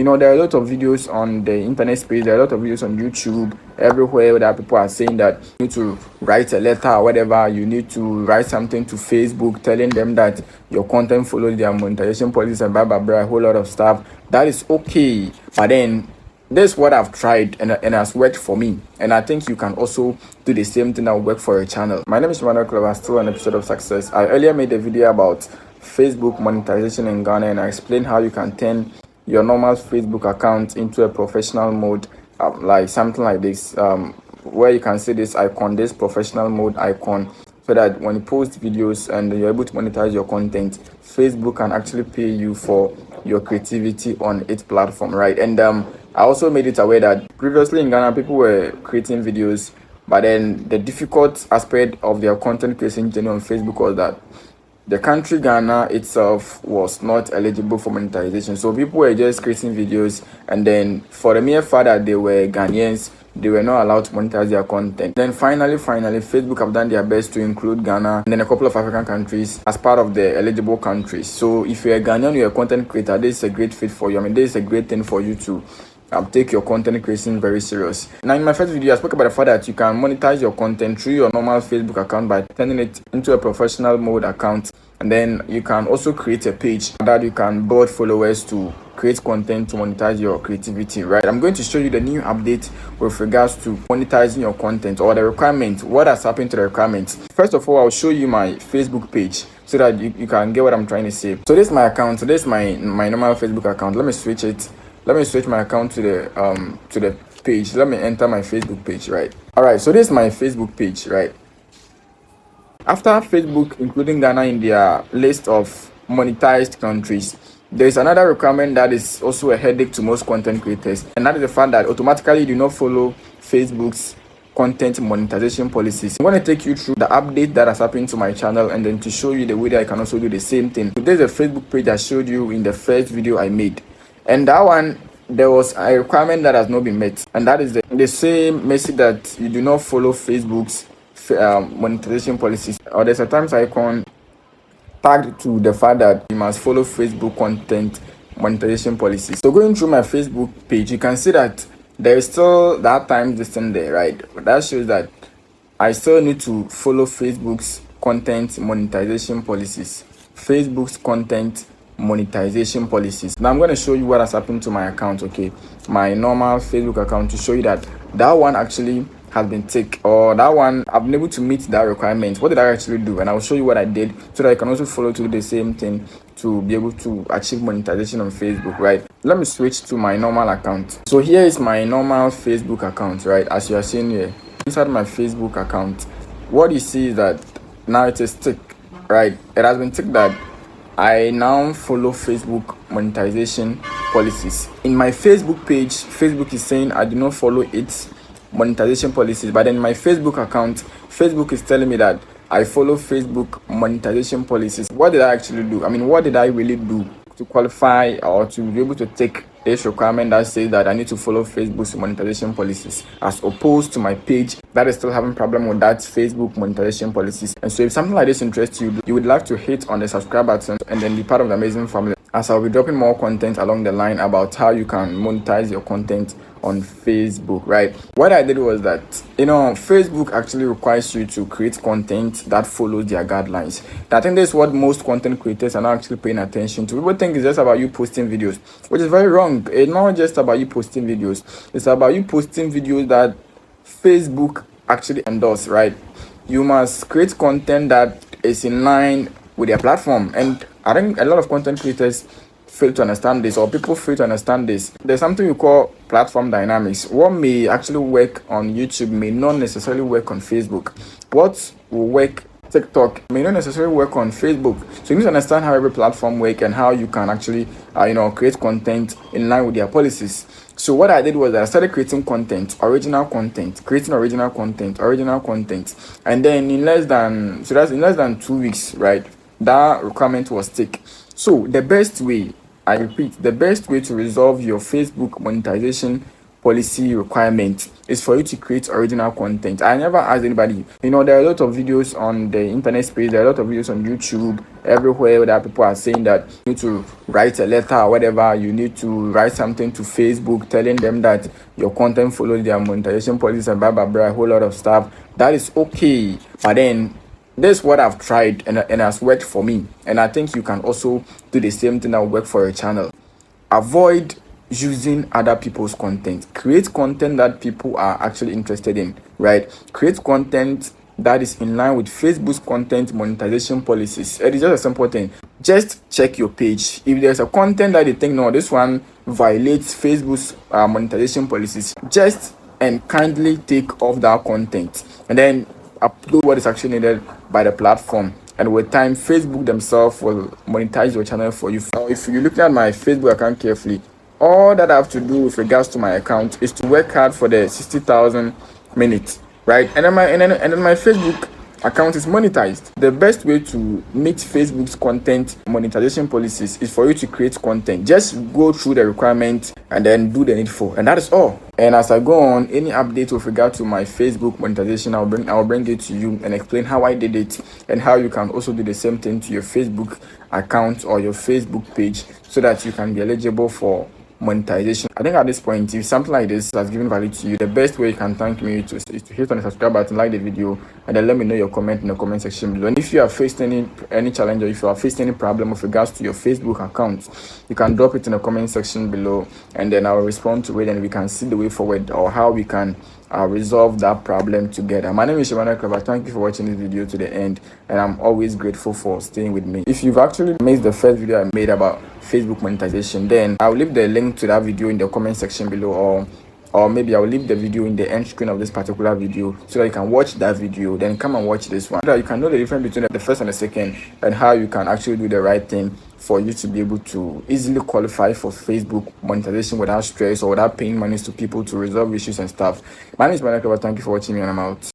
There are a lot of videos on the internet space, there are a lot of videos on YouTube, everywhere that people are saying that you need to write a letter or whatever, you need to write something to Facebook telling them that your content follows their monetization policies and blah blah blah, a whole lot of stuff. That is okay, but then this is what I've tried and has worked for me, and I think you can also do the same thing that will work for your channel. My name is Manuel Clover, still an episode of success. I earlier made a video about Facebook monetization in Ghana, and I explained how you can turn your normal Facebook account into a professional mode, like something like this, where you can see this icon, this professional mode icon, so that when you post videos and you're able to monetize your content, Facebook can actually pay you for your creativity on its platform, right? And I also made it aware that previously in Ghana, people were creating videos, but then the difficult aspect of their content creation journey on Facebook was that the country Ghana itself was not eligible for monetization. So people were just creating videos, and then for the mere fact that they were Ghanaians, they were not allowed to monetize their content. Then finally, Facebook have done their best to include Ghana and then a couple of African countries as part of the eligible countries. So if you're a Ghanaian, you're a content creator, this is a great fit for you. This is a great thing for you to take your content creation very serious. Now, in my first video, I spoke about the fact that you can monetize your content through your normal Facebook account by turning it into a professional mode account. And then you can also create a page that you can build followers to create content to monetize your creativity, right? I'm going to show you the new update with regards to monetizing your content, or the requirements, what has happened to the requirements. First of all, I'll show you my Facebook page so that you can get what I'm trying to say. So this is my account. So this is my normal Facebook account. Let me switch it. Let me switch my account to the page. Let me enter my Facebook page, right? All right, so this is my Facebook page, right? After Facebook including Ghana in their list of monetized countries, there is another requirement that is also a headache to most content creators, and that is the fact that automatically you do not follow Facebook's content monetization policies. I'm going to take you through the update that has happened to my channel, and then to show you the way that I can also do the same thing. So there's a Facebook page I showed you in the first video I made. And that one, there was a requirement that has not been met, and that is the same message that you do not follow Facebook's monetization policies, or there's a times icon tagged to the fact that you must follow Facebook content monetization policies. So going through my Facebook page, you can see that there is still that time distance there, right? But that shows that I still need to follow Facebook's content monetization policies. Facebook's content monetization policies. Now I'm going to show you what has happened to my account, okay? My normal Facebook account, to show you that one actually has been ticked, or that one I've been able to meet that requirement. What did I actually do? And I'll show you what I did so that I can also follow to do the same thing to be able to achieve monetization on Facebook, right? Let me switch to my normal account. So here is my normal Facebook account, right? As you are seeing here, inside my Facebook account, what you see is that now it is ticked, right? It has been ticked that I now follow Facebook monetization policies. In my Facebook page, Facebook is saying I do not follow its monetization policies, but in my Facebook account, Facebook is telling me that I follow Facebook monetization policies. What did I actually do? What did I really do to qualify or to be able to take this requirement that says that I need to follow Facebook's monetization policies, as opposed to my page that is still having problem with that Facebook monetization policies? And so if something like this interests you, you would like to hit on the subscribe button and then be part of the amazing family, as I'll be dropping more content along the line about how you can monetize your content on Facebook, right? What I did was that, Facebook actually requires you to create content that follows their guidelines. I think that's what most content creators are not actually paying attention to. People think it's just about you posting videos, which is very wrong. It's not just about you posting videos. It's about you posting videos that Facebook actually endorse, right? You must create content that is in line with their platform. And I think a lot of content creators fail to understand this, or people fail to understand this. There's something we call platform dynamics. What may actually work on YouTube may not necessarily work on Facebook. What will work TikTok may not necessarily work on Facebook. So you need to understand how every platform works and how you can actually create content in line with their policies. So what I did was that I started creating content, original content, and then in less than 2 weeks, right, that requirement was ticked. So the best way, I repeat, the best way to resolve your Facebook monetization policy requirement is for you to create original content. I never asked anybody. There are a lot of videos on the internet space, there are a lot of videos on YouTube, everywhere that people are saying that you need to write a letter or whatever, you need to write something to Facebook telling them that your content follows their monetization policies and blah blah blah, a whole lot of stuff. That is okay, but then this is what I've tried and has worked for me, and I think you can also do the same thing that will work for your channel. Avoid using other people's content. Create content that people are actually interested in, right? Create content that is in line with Facebook's content monetization policies. It is just a simple thing. Just check your page. If there's a content that you think, no, this one violates Facebook's monetization policies, just and kindly take off that content and then upload what is actually needed by the platform. And with time, Facebook themselves will monetize your channel for you. Now, if you're looking at my Facebook account carefully, all that I have to do with regards to my account is to work hard for the 60,000 minutes, right? And then my Facebook account is monetized. The best way to meet Facebook's content monetization policies is for you to create content. Just go through the requirements and then do the needful, and that is all. And as I go on, any update with regard to my Facebook monetization, I'll bring it to you and explain how I did it and how you can also do the same thing to your Facebook account or your Facebook page so that you can be eligible for monetization. I think at this point, if something like this has given value to you, the best way you can thank me is to hit on the subscribe button, like the video, and then let me know your comment in the comment section below. And if you have faced any challenge, or if you have faced any problem with regards to your Facebook account, you can drop it in the comment section below, and then I will respond to it, and we can see the way forward or how we can resolve that problem together. My name is Shimano Clever. Thank you for watching this video to the end, and I'm always grateful for staying with me. If you've actually missed the first video I made about Facebook monetization, then I'll leave the link to that video in the comment section below, or maybe I'll leave the video in the end screen of this particular video so that you can watch that video, then come and watch this one, so that you can know the difference between the first and the second, and how you can actually do the right thing for you to be able to easily qualify for Facebook monetization without stress or without paying money to people to resolve issues and stuff. My name is Monetization. Thank you for watching me, and I'm out.